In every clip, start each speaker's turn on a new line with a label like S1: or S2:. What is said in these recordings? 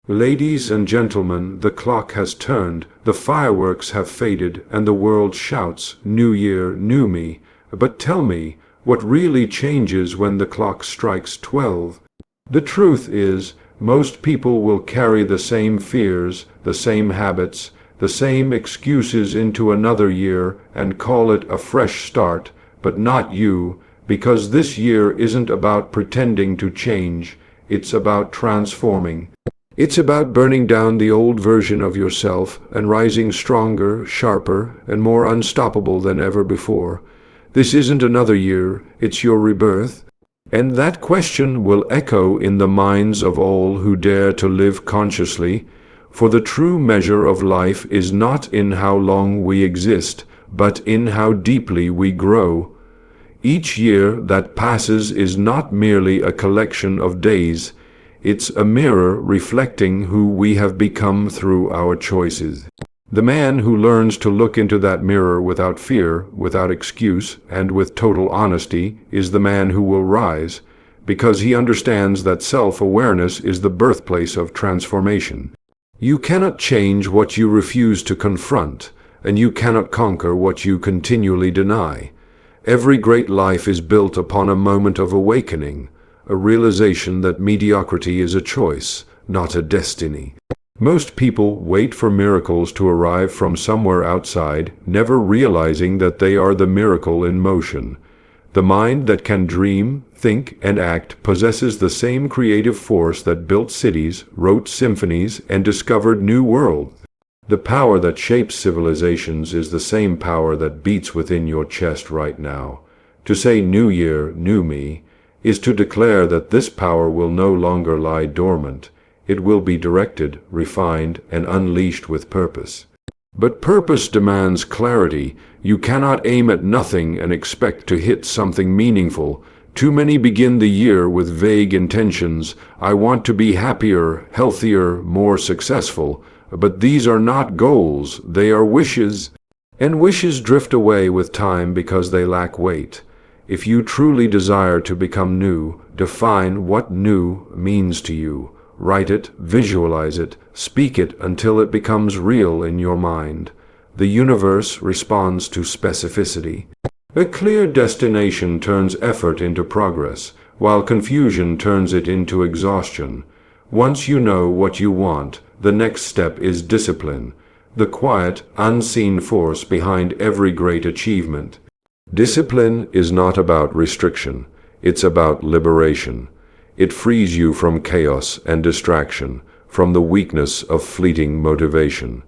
S1: Ladies and gentlemen, the clock has turned, the fireworks have faded, and the world shouts, "New Year, new me." But tell me, what really changes when the clock strikes 12? The truth is, most people will carry the same fears, the same habits, the same excuses into another year and call it a fresh start, but not you, because this year isn't about pretending to change, it's about transforming. It's about burning down the old version of yourself and rising stronger, sharper, and more unstoppable than ever before. This isn't another year, it's your rebirth. And that question will echo in the minds of all who dare to live consciously, for the true measure of life is not in how long we exist, but in how deeply we grow. Each year that passes is not merely a collection of days, it's a mirror reflecting who we have become through our choices. The man who learns to look into that mirror without fear, without excuse, and with total honesty is the man who will rise, because he understands that self-awareness is the birthplace of transformation. You cannot change what you refuse to confront, and you cannot conquer what you continually deny. Every great life is built upon a moment of awakening, a realization that mediocrity is a choice, not a destiny. Most people wait for miracles to arrive from somewhere outside, never realizing that they are the miracle in motion. The mind that can dream, think, and act possesses the same creative force that built cities, wrote symphonies, and discovered new worlds. The power that shapes civilizations is the same power that beats within your chest right now. To say "New Year, new me" is to declare that this power will no longer lie dormant. It will be directed, refined, and unleashed with purpose. But purpose demands clarity. You cannot aim at nothing and expect to hit something meaningful. Too many begin the year with vague intentions. I want to be happier, healthier, more successful. But these are not goals, they are wishes. And wishes drift away with time because they lack weight. If you truly desire to become new, define what new means to you. Write it, visualize it, speak it until it becomes real in your mind. The universe responds to specificity. A clear destination turns effort into progress, while confusion turns it into exhaustion. Once you know what you want, the next step is discipline, the quiet, unseen force behind every great achievement. Discipline is not about restriction, it's about liberation. It frees you from chaos and distraction, from the weakness of fleeting motivation.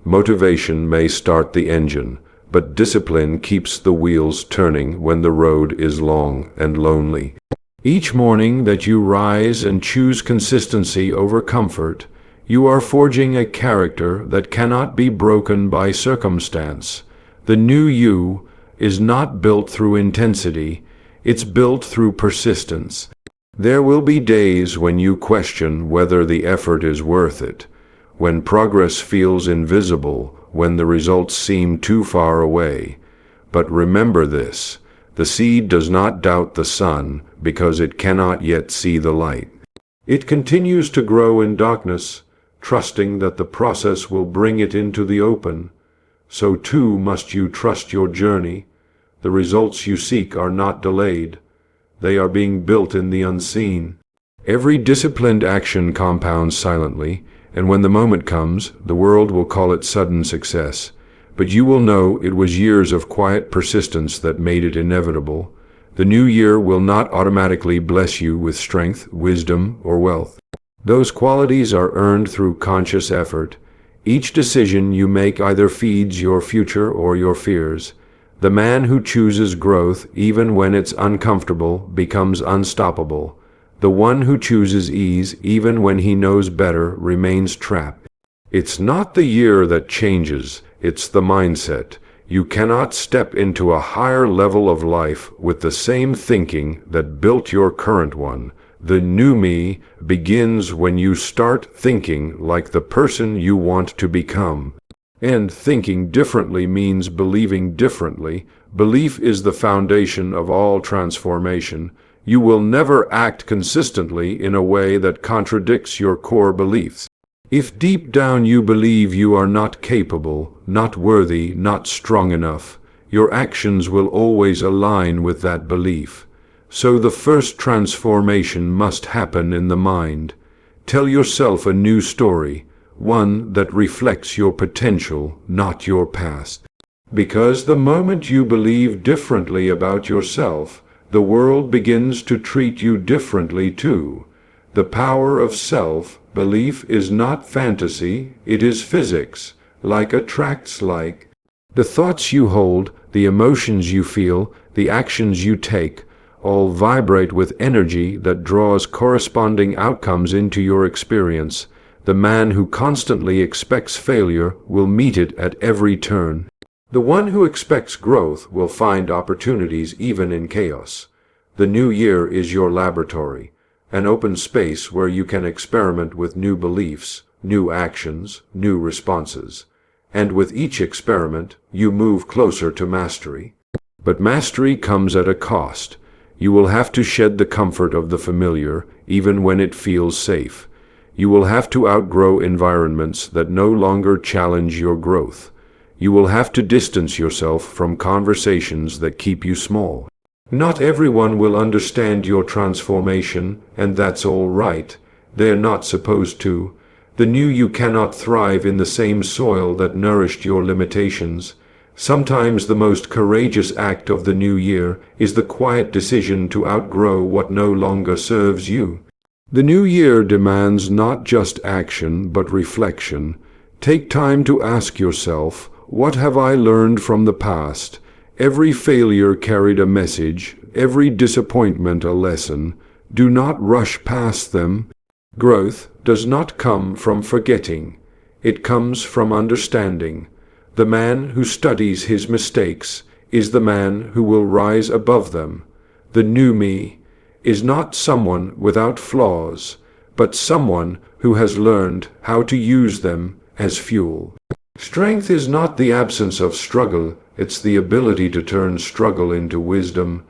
S1: Motivation may start the engine, but discipline keeps the wheels turning when the road is long and lonely. Each morning that you rise and choose consistency over comfort, you are forging a character that cannot be broken by circumstance. The new you is not built through intensity, it's built through persistence. There will be days when you question whether the effort is worth it, when progress feels invisible, when the results seem too far away. But remember this, the seed does not doubt the sun because it cannot yet see the light. It continues to grow in darkness, trusting that the process will bring it into the open. So too must you trust your journey. The results you seek are not delayed. They are being built in the unseen. Every disciplined action compounds silently, and when the moment comes, the world will call it sudden success. But you will know it was years of quiet persistence that made it inevitable. The new year will not automatically bless you with strength, wisdom, or wealth. Those qualities are earned through conscious effort. Each decision you make either feeds your future or your fears. The man who chooses growth, even when it's uncomfortable, becomes unstoppable. The one who chooses ease, even when he knows better, remains trapped. It's not the year that changes, it's the mindset. You cannot step into a higher level of life with the same thinking that built your current one. The new me begins when you start thinking like the person you want to become. And thinking differently means believing differently. Belief is the foundation of all transformation. You will never act consistently in a way that contradicts your core beliefs. If deep down you believe you are not capable, not worthy, not strong enough, your actions will always align with that belief. So the first transformation must happen in the mind. Tell yourself a new story, one that reflects your potential, not your past. Because the moment you believe differently about yourself, the world begins to treat you differently too. The power of self-belief is not fantasy, it is physics. Like attracts like. The thoughts you hold, the emotions you feel, the actions you take, all vibrate with energy that draws corresponding outcomes into your experience. The man who constantly expects failure will meet it at every turn. The one who expects growth will find opportunities even in chaos. The new year is your laboratory, an open space where you can experiment with new beliefs, new actions, new responses. And with each experiment, you move closer to mastery. But mastery comes at a cost. You will have to shed the comfort of the familiar, even when it feels safe. You will have to outgrow environments that no longer challenge your growth. You will have to distance yourself from conversations that keep you small. Not everyone will understand your transformation, and that's all right. They're not supposed to. The new you cannot thrive in the same soil that nourished your limitations. Sometimes the most courageous act of the new year is the quiet decision to outgrow what no longer serves you. The new year demands not just action, but reflection. Take time to ask yourself, what have I learned from the past? Every failure carried a message, every disappointment a lesson. Do not rush past them. Growth does not come from forgetting. It comes from understanding. The man who studies his mistakes is the man who will rise above them. The new me is not someone without flaws, but someone who has learned how to use them as fuel. Strength is not the absence of struggle, it's the ability to turn struggle into wisdom.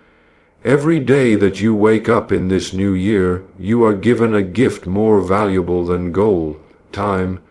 S1: Every day that you wake up in this new year, you are given a gift more valuable than gold, time.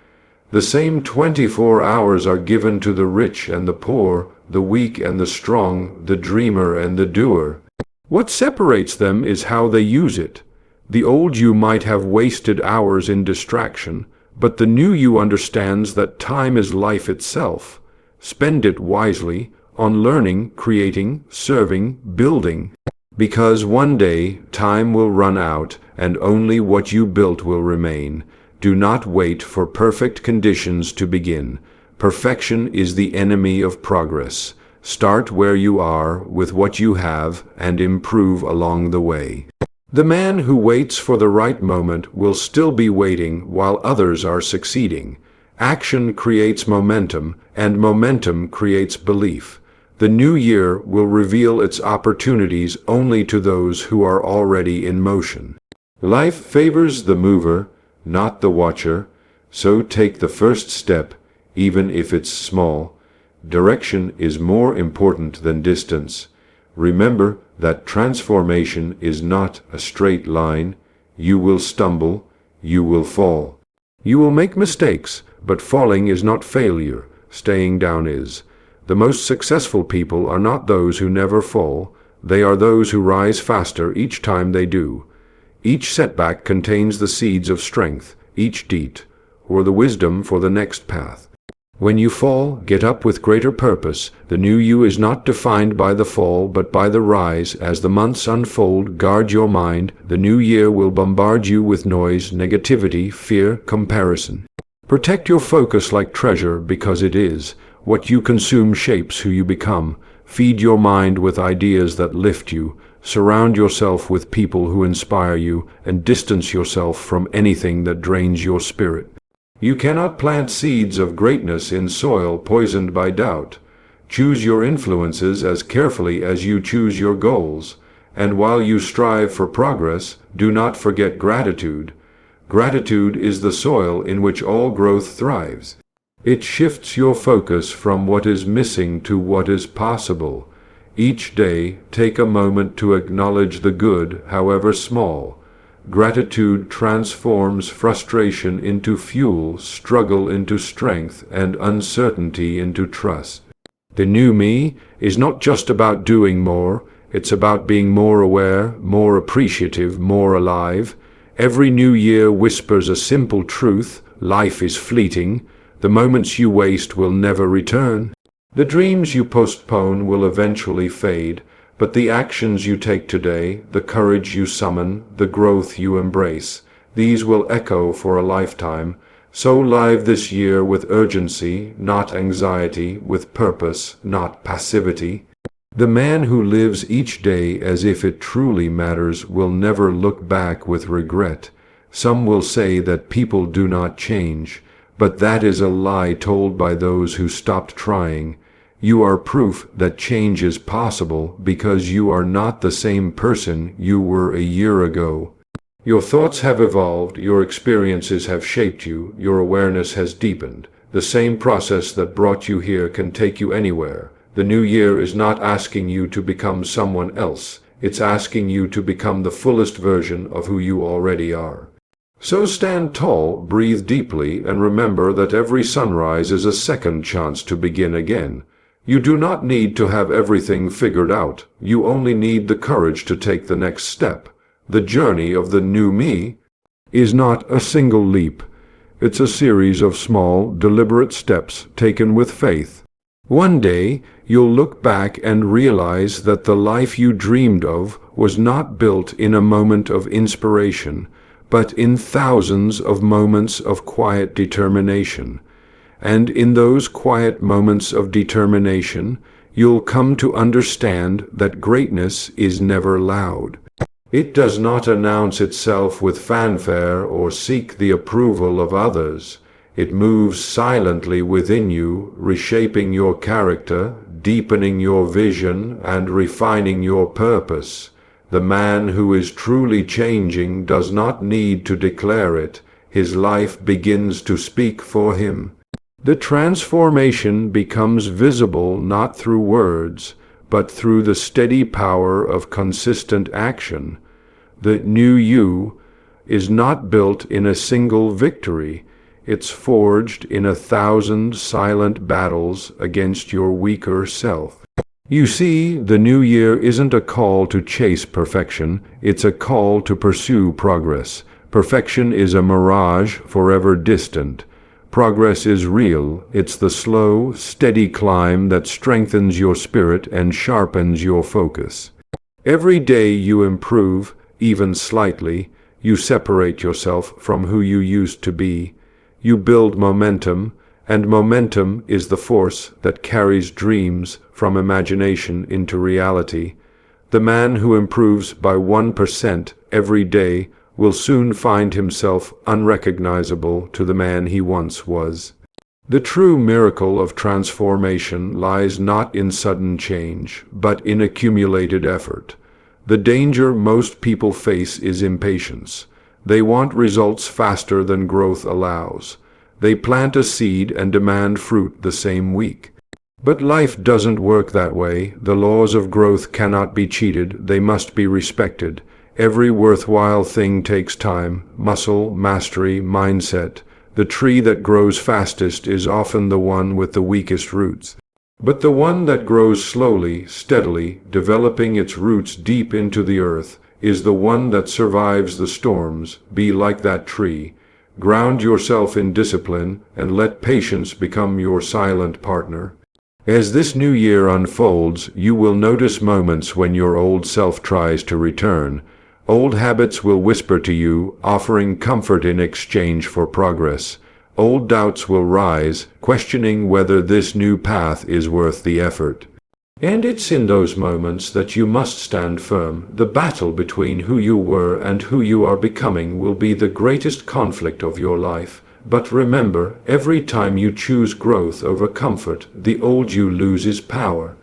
S1: The same 24 hours are given to the rich and the poor, the weak and the strong, the dreamer and the doer. What separates them is how they use it. The old you might have wasted hours in distraction, but the new you understands that time is life itself. Spend it wisely on learning, creating, serving, building. Because one day time will run out and only what you built will remain. Do not wait for perfect conditions to begin. Perfection is the enemy of progress. Start where you are with what you have and improve along the way. The man who waits for the right moment will still be waiting while others are succeeding. Action creates momentum, and momentum creates belief. The new year will reveal its opportunities only to those who are already in motion. Life favors the mover, not the watcher, so take the first step, even if it's small. Direction is more important than distance. Remember that transformation is not a straight line. You will stumble, you will fall. You will make mistakes, but falling is not failure, staying down is. The most successful people are not those who never fall, they are those who rise faster each time they do. Each setback contains the seeds of strength, each deed, or the wisdom for the next path. When you fall, get up with greater purpose. The new you is not defined by the fall, but by the rise. As the months unfold, guard your mind. The new year will bombard you with noise, negativity, fear, comparison. Protect your focus like treasure, because it is. What you consume shapes who you become. Feed your mind with ideas that lift you. Surround yourself with people who inspire you, and distance yourself from anything that drains your spirit. You cannot plant seeds of greatness in soil poisoned by doubt. Choose your influences as carefully as you choose your goals. And while you strive for progress, do not forget gratitude. Gratitude is the soil in which all growth thrives. It shifts your focus from what is missing to what is possible. Each day, take a moment to acknowledge the good, however small. Gratitude transforms frustration into fuel, struggle into strength, and uncertainty into trust. The new me is not just about doing more, it's about being more aware, more appreciative, more alive. Every new year whispers a simple truth: life is fleeting. The moments you waste will never return. The dreams you postpone will eventually fade, but the actions you take today, the courage you summon, the growth you embrace, these will echo for a lifetime. So live this year with urgency, not anxiety, with purpose, not passivity. The man who lives each day as if it truly matters will never look back with regret. Some will say that people do not change, but that is a lie told by those who stopped trying. You are proof that change is possible because you are not the same person you were a year ago. Your thoughts have evolved, your experiences have shaped you, your awareness has deepened. The same process that brought you here can take you anywhere. The new year is not asking you to become someone else. It's asking you to become the fullest version of who you already are. So stand tall, breathe deeply, and remember that every sunrise is a second chance to begin again. You do not need to have everything figured out. You only need the courage to take the next step. The journey of the new me is not a single leap. It's a series of small, deliberate steps taken with faith. One day, you'll look back and realize that the life you dreamed of was not built in a moment of inspiration, but in thousands of moments of quiet determination. And in those quiet moments of determination, you'll come to understand that greatness is never loud. It does not announce itself with fanfare or seek the approval of others. It moves silently within you, reshaping your character, deepening your vision, and refining your purpose. The man who is truly changing does not need to declare it. His life begins to speak for him. The transformation becomes visible not through words, but through the steady power of consistent action. The new you is not built in a single victory. It's forged in 1,000 silent battles against your weaker self. You see, the new year isn't a call to chase perfection, it's a call to pursue progress. Perfection is a mirage forever distant. Progress is real. It's the slow, steady climb that strengthens your spirit and sharpens your focus. Every day you improve, even slightly, you separate yourself from who you used to be. You build momentum, and momentum is the force that carries dreams from imagination into reality. The man who improves by 1% every day will soon find himself unrecognizable to the man he once was. The true miracle of transformation lies not in sudden change, but in accumulated effort. The danger most people face is impatience. They want results faster than growth allows. They plant a seed and demand fruit the same week. But life doesn't work that way. The laws of growth cannot be cheated. They must be respected. Every worthwhile thing takes time, muscle, mastery, mindset. The tree that grows fastest is often the one with the weakest roots. But the one that grows slowly, steadily, developing its roots deep into the earth, is the one that survives the storms. Be like that tree. Ground yourself in discipline, and let patience become your silent partner. As this new year unfolds, you will notice moments when your old self tries to return. Old habits will whisper to you, offering comfort in exchange for progress. Old doubts will rise, questioning whether this new path is worth the effort. And it's in those moments that you must stand firm. The battle between who you were and who you are becoming will be the greatest conflict of your life. But remember, every time you choose growth over comfort, the old you loses power.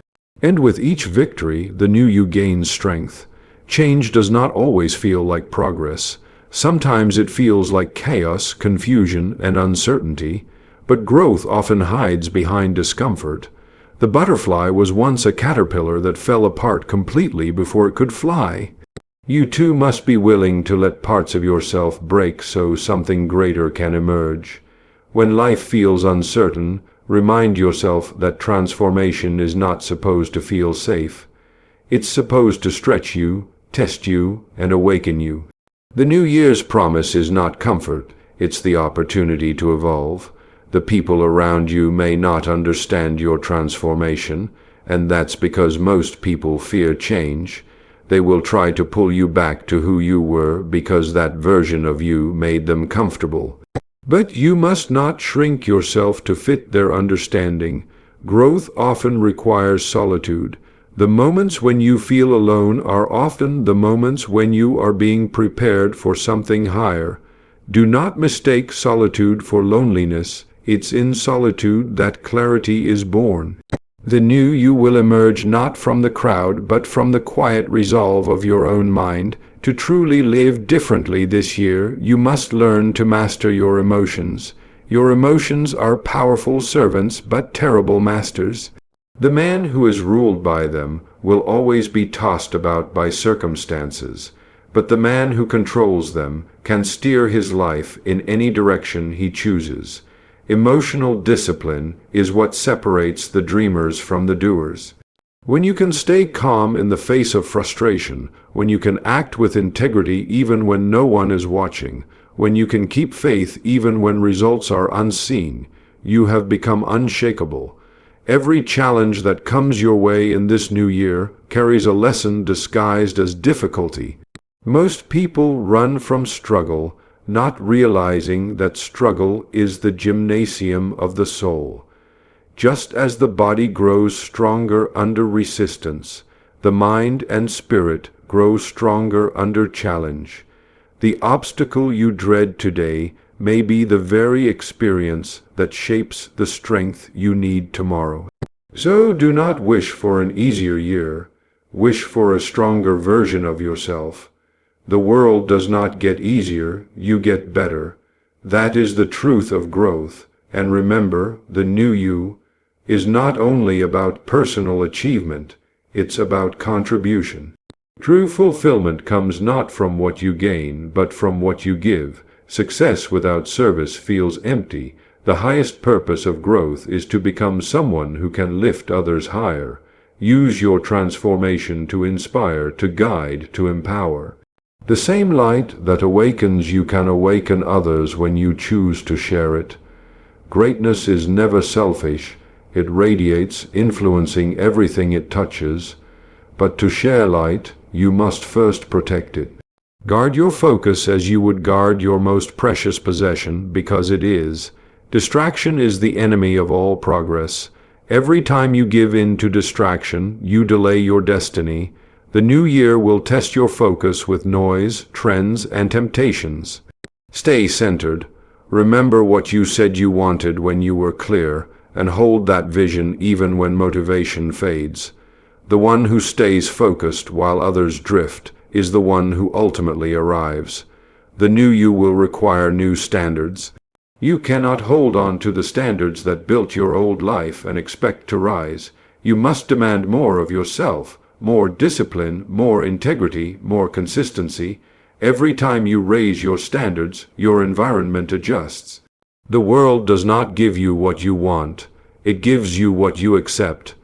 S1: And with each victory, the new you gains strength. Change does not always feel like progress. Sometimes it feels like chaos, confusion, and uncertainty, but growth often hides behind discomfort. The butterfly was once a caterpillar that fell apart completely before it could fly. You too must be willing to let parts of yourself break so something greater can emerge. When life feels uncertain, remind yourself that transformation is not supposed to feel safe. It's supposed to stretch you, test you, and awaken you. The New Year's promise is not comfort, it's the opportunity to evolve. The people around you may not understand your transformation, and that's because most people fear change. They will try to pull you back to who you were because that version of you made them comfortable. But you must not shrink yourself to fit their understanding. Growth often requires solitude. The moments when you feel alone are often the moments when you are being prepared for something higher. Do not mistake solitude for loneliness. It's in solitude that clarity is born. The new you will emerge not from the crowd, but from the quiet resolve of your own mind. To truly live differently this year, you must learn to master your emotions. Your emotions are powerful servants, but terrible masters. The man who is ruled by them will always be tossed about by circumstances, but the man who controls them can steer his life in any direction he chooses. Emotional discipline is what separates the dreamers from the doers. When you can stay calm in the face of frustration, when you can act with integrity even when no one is watching, when you can keep faith even when results are unseen, you have become unshakable. Every challenge that comes your way in this new year carries a lesson disguised as difficulty. Most people run from struggle, not realizing that struggle is the gymnasium of the soul. Just as the body grows stronger under resistance, the mind and spirit grow stronger under challenge. The obstacle you dread today may be the very experience that shapes the strength you need tomorrow. So do not wish for an easier year. Wish for a stronger version of yourself. The world does not get easier, you get better. That is the truth of growth. And remember, the new you is not only about personal achievement, it's about contribution. True fulfillment comes not from what you gain, but from what you give. Success without service feels empty. The highest purpose of growth is to become someone who can lift others higher. Use your transformation to inspire, to guide, to empower. The same light that awakens you can awaken others when you choose to share it. Greatness is never selfish. It radiates, influencing everything it touches. But to share light, you must first protect it. Guard your focus as you would guard your most precious possession, because it is. Distraction is the enemy of all progress. Every time you give in to distraction, you delay your destiny. The new year will test your focus with noise, trends, and temptations. Stay centered. Remember what you said you wanted when you were clear, and hold that vision even when motivation fades. The one who stays focused while others drift is the one who ultimately arrives. The new you will require new standards. You cannot hold on to the standards that built your old life and expect to rise. You must demand more of yourself, more discipline, more integrity, more consistency. Every time you raise your standards, your environment adjusts. The world does not give you what you want. It gives you what you accept.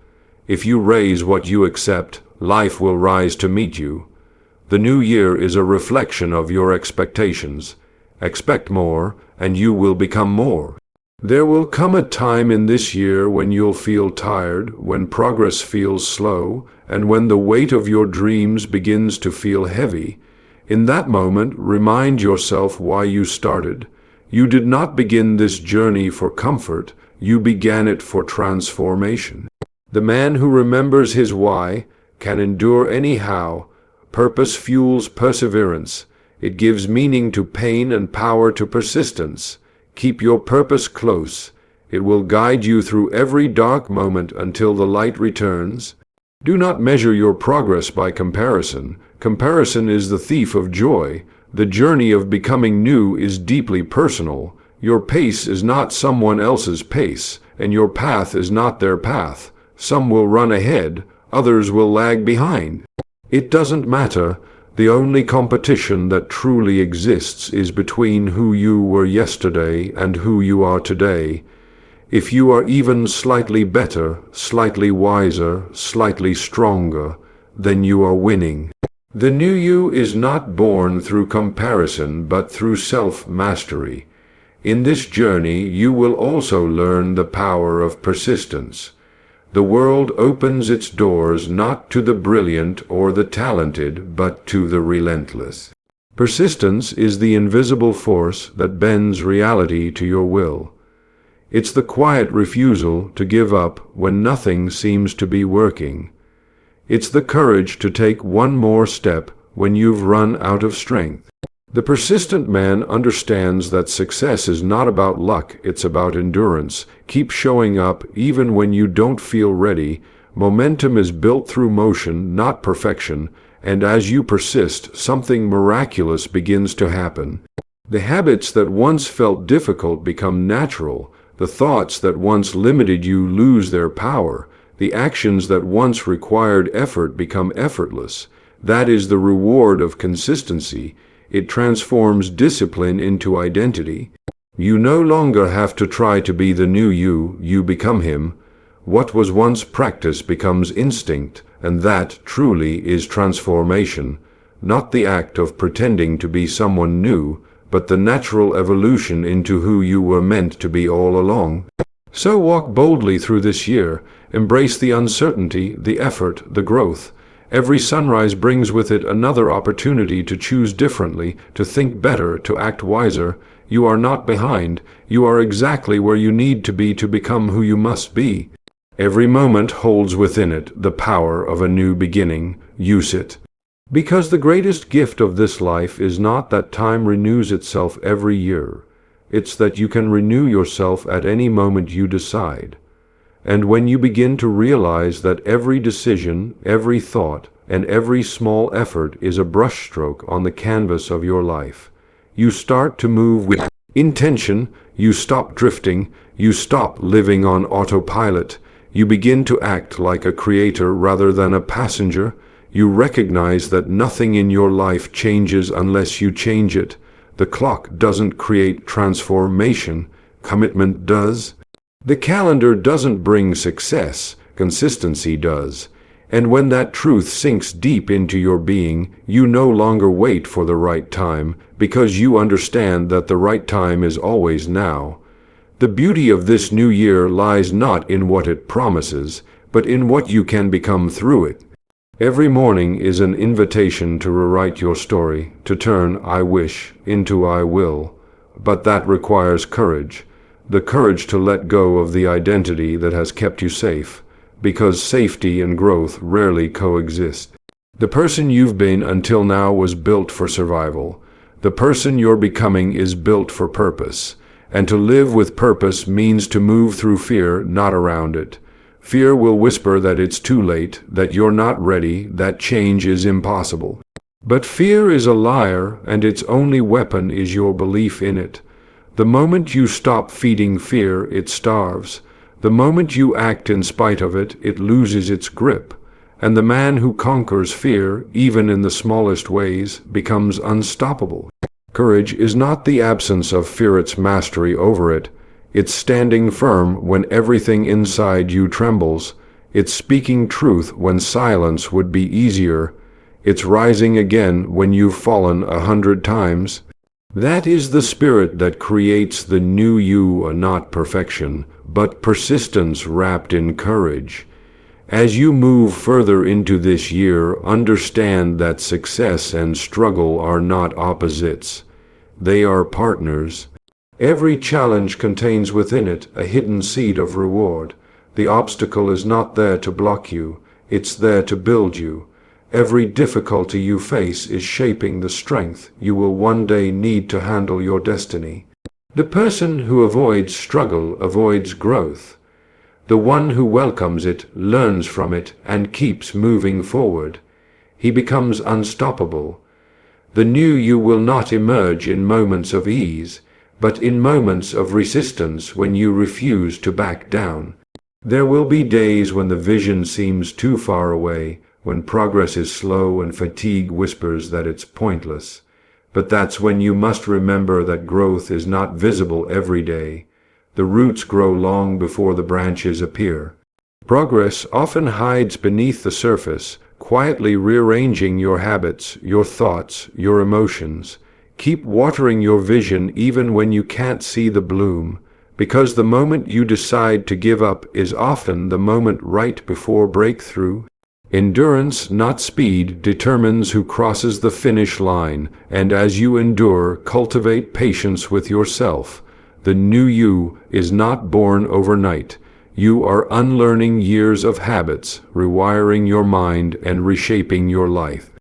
S1: If you raise what you accept, life will rise to meet you. The new year is a reflection of your expectations. Expect more, and you will become more. There will come a time in this year when you'll feel tired, when progress feels slow, and when the weight of your dreams begins to feel heavy. In that moment, remind yourself why you started. You did not begin this journey for comfort. You began it for transformation. The man who remembers his why can endure any how. Purpose fuels perseverance. It gives meaning to pain and power to persistence. Keep your purpose close. It will guide you through every dark moment until the light returns. Do not measure your progress by comparison. Comparison is the thief of joy. The journey of becoming new is deeply personal. Your pace is not someone else's pace, and your path is not their path. Some will run ahead, others will lag behind. It doesn't matter. The only competition that truly exists is between who you were yesterday and who you are today. If you are even slightly better, slightly wiser, slightly stronger, then you are winning. The new you is not born through comparison but through self-mastery. In this journey you will also learn the power of persistence. The world opens its doors not to the brilliant or the talented, but to the relentless. Persistence is the invisible force that bends reality to your will. It's the quiet refusal to give up when nothing seems to be working. It's the courage to take one more step when you've run out of strength. The persistent man understands that success is not about luck, it's about endurance. Keep showing up even when you don't feel ready. Momentum is built through motion, not perfection, and as you persist, something miraculous begins to happen. The habits that once felt difficult become natural. The thoughts that once limited you lose their power. The actions that once required effort become effortless. That is the reward of consistency. It transforms discipline into identity. You no longer have to try to be the new you, you become him. What was once practice becomes instinct, and that truly is transformation. Not the act of pretending to be someone new, but the natural evolution into who you were meant to be all along. So walk boldly through this year. Embrace the uncertainty, the effort, the growth. Every sunrise brings with it another opportunity to choose differently, to think better, to act wiser. You are not behind. You are exactly where you need to be to become who you must be. Every moment holds within it the power of a new beginning. Use it. Because the greatest gift of this life is not that time renews itself every year. It's that you can renew yourself at any moment you decide. And when you begin to realize that every decision, every thought, and every small effort is a brushstroke on the canvas of your life, you start to move with intention, you stop drifting, you stop living on autopilot, you begin to act like a creator rather than a passenger, you recognize that nothing in your life changes unless you change it. The clock doesn't create transformation, commitment does. The calendar doesn't bring success, consistency does. And when that truth sinks deep into your being, you no longer wait for the right time, because you understand that the right time is always now. The beauty of this new year lies not in what it promises, but in what you can become through it. Every morning is an invitation to rewrite your story, to turn "I wish" into "I will." But that requires courage. The courage to let go of the identity that has kept you safe, because safety and growth rarely coexist. The person you've been until now was built for survival. The person you're becoming is built for purpose. And to live with purpose means to move through fear, not around it. Fear will whisper that it's too late, that you're not ready, that change is impossible. But fear is a liar, and its only weapon is your belief in it. The moment you stop feeding fear, it starves. The moment you act in spite of it, it loses its grip. And the man who conquers fear, even in the smallest ways, becomes unstoppable. Courage is not the absence of fear, it's mastery over it. It's standing firm when everything inside you trembles. It's speaking truth when silence would be easier. It's rising again when you've fallen 100 times. That is the spirit that creates the new you, not perfection, but persistence wrapped in courage. As you move further into this year, understand that success and struggle are not opposites. They are partners. Every challenge contains within it a hidden seed of reward. The obstacle is not there to block you, it's there to build you. Every difficulty you face is shaping the strength you will one day need to handle your destiny. The person who avoids struggle avoids growth. The one who welcomes it learns from it and keeps moving forward. He becomes unstoppable. The new you will not emerge in moments of ease, but in moments of resistance when you refuse to back down. There will be days when the vision seems too far away, when progress is slow and fatigue whispers that it's pointless. But that's when you must remember that growth is not visible every day. The roots grow long before the branches appear. Progress often hides beneath the surface, quietly rearranging your habits, your thoughts, your emotions. Keep watering your vision even when you can't see the bloom, because the moment you decide to give up is often the moment right before breakthrough. Endurance, not speed, determines who crosses the finish line, and as you endure, cultivate patience with yourself. The new you is not born overnight. You are unlearning years of habits, rewiring your mind, and reshaping your life.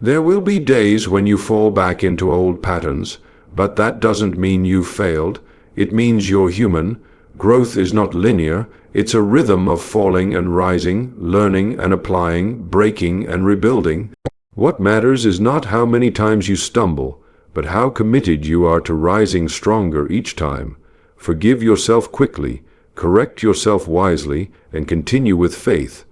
S1: There will be days when you fall back into old patterns, but that doesn't mean you've failed. It means you're human. Growth is not linear. It's a rhythm of falling and rising, learning and applying, breaking and rebuilding. What matters is not how many times you stumble, but how committed you are to rising stronger each time. Forgive yourself quickly, correct yourself wisely, and continue with faith.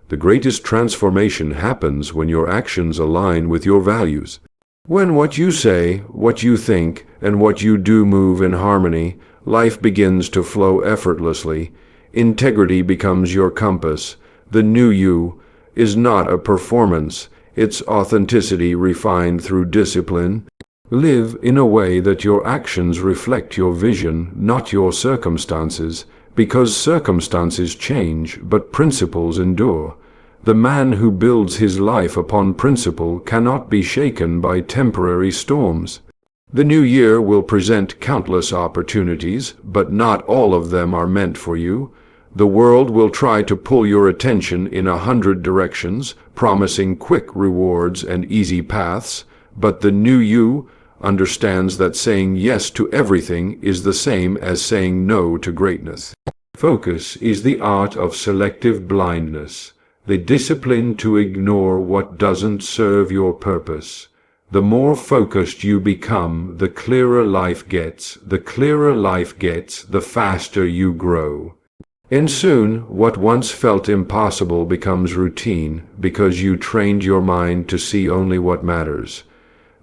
S1: The greatest transformation happens when your actions align with your values. When what you say, what you think, and what you do move in harmony, life begins to flow effortlessly. Integrity becomes your compass. The new you is not a performance. It's authenticity refined through discipline. Live in a way that your actions reflect your vision, not your circumstances, because circumstances change, but principles endure. The man who builds his life upon principle cannot be shaken by temporary storms. The new year will present countless opportunities, but not all of them are meant for you. The world will try to pull your attention in 100 directions, promising quick rewards and easy paths, but the new you understands that saying yes to everything is the same as saying no to greatness. Focus is the art of selective blindness, the discipline to ignore what doesn't serve your purpose. The more focused you become, the clearer life gets. The clearer life gets, the faster you grow. And soon, what once felt impossible becomes routine, because you trained your mind to see only what matters.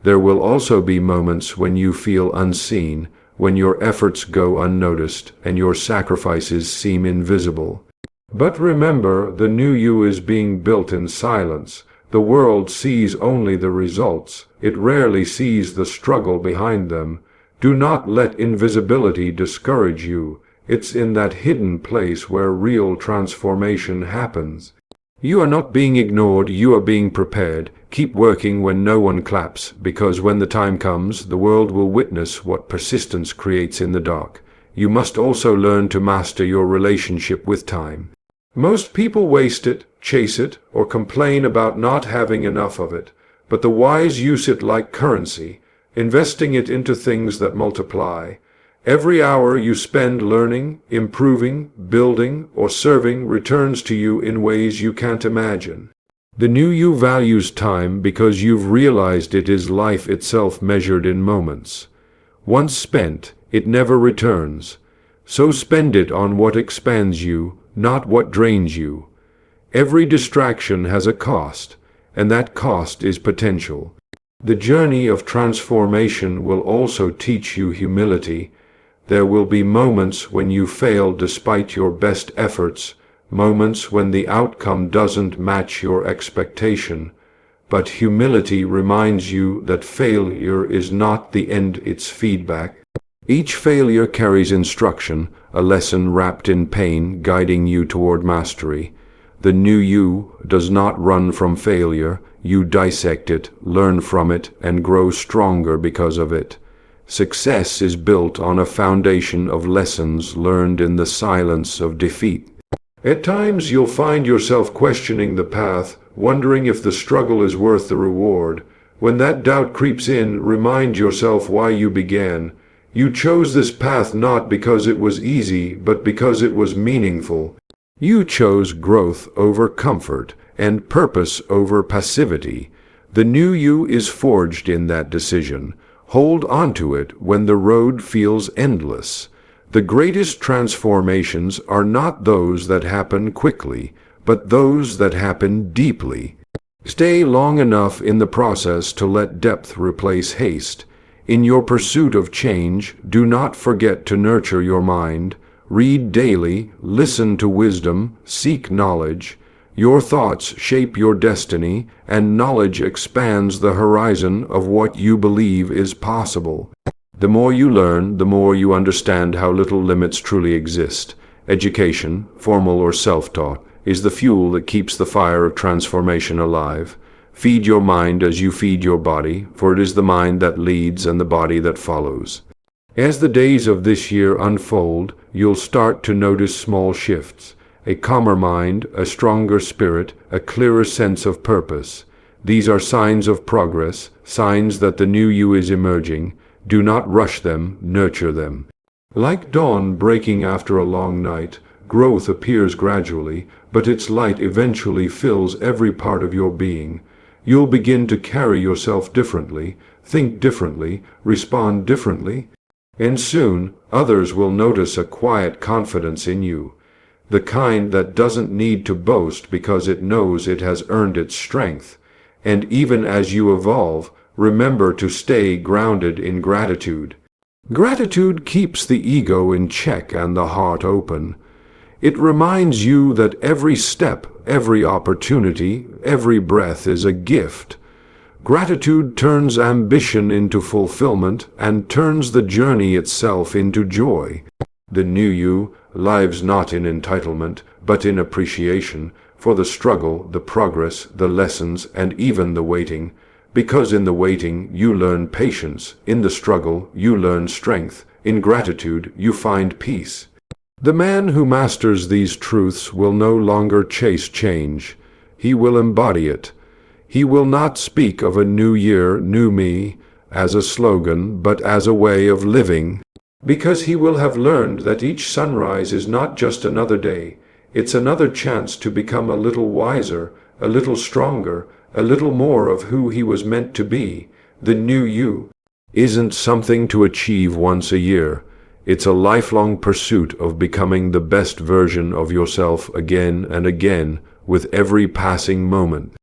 S1: There will also be moments when you feel unseen, when your efforts go unnoticed and your sacrifices seem invisible. But remember, the new you is being built in silence. The world sees only the results. It rarely sees the struggle behind them. Do not let invisibility discourage you. It's in that hidden place where real transformation happens. You are not being ignored, you are being prepared. Keep working when no one claps, because when the time comes, the world will witness what persistence creates in the dark. You must also learn to master your relationship with time. Most people waste it, chase it, or complain about not having enough of it, but the wise use it like currency, investing it into things that multiply. Every hour you spend learning, improving, building, or serving returns to you in ways you can't imagine. The new you values time because you've realized it is life itself measured in moments. Once spent, it never returns. So spend it on what expands you, not what drains you. Every distraction has a cost, and that cost is potential. The journey of transformation will also teach you humility. There will be moments when you fail despite your best efforts, moments when the outcome doesn't match your expectation. But humility reminds you that failure is not the end, it's feedback. Each failure carries instruction, a lesson wrapped in pain guiding you toward mastery. The new you does not run from failure. You dissect it, learn from it, and grow stronger because of it. Success is built on a foundation of lessons learned in the silence of defeat. At times you'll find yourself questioning the path, wondering if the struggle is worth the reward. When that doubt creeps in, remind yourself why you began. You chose this path not because it was easy, but because it was meaningful. You chose growth over comfort and purpose over passivity. The new you is forged in that decision. Hold on to it when the road feels endless. The greatest transformations are not those that happen quickly, but those that happen deeply. Stay long enough in the process to let depth replace haste. In your pursuit of change, do not forget to nurture your mind. Read daily, listen to wisdom, seek knowledge. Your thoughts shape your destiny, and knowledge expands the horizon of what you believe is possible. The more you learn, the more you understand how little limits truly exist. Education, formal or self-taught, is the fuel that keeps the fire of transformation alive. Feed your mind as you feed your body, for it is the mind that leads and the body that follows. As the days of this year unfold, you'll start to notice small shifts. A calmer mind, a stronger spirit, a clearer sense of purpose. These are signs of progress, signs that the new you is emerging. Do not rush them, nurture them. Like dawn breaking after a long night, growth appears gradually, but its light eventually fills every part of your being. You'll begin to carry yourself differently, think differently, respond differently, and soon others will notice a quiet confidence in you, the kind that doesn't need to boast because it knows it has earned its strength. And even as you evolve, remember to stay grounded in gratitude. Gratitude keeps the ego in check and the heart open. It reminds you that every step, every opportunity, every breath is a gift. Gratitude turns ambition into fulfillment and turns the journey itself into joy. The new you lives not in entitlement, but in appreciation for the struggle, the progress, the lessons, and even the waiting. Because in the waiting you learn patience, in the struggle you learn strength, in gratitude you find peace. The man who masters these truths will no longer chase change. He will embody it. He will not speak of a new year, new me, as a slogan, but as a way of living, because he will have learned that each sunrise is not just another day. It's another chance to become a little wiser, a little stronger, a little more of who he was meant to be. The new you isn't something to achieve once a year. It's a lifelong pursuit of becoming the best version of yourself again and again with every passing moment.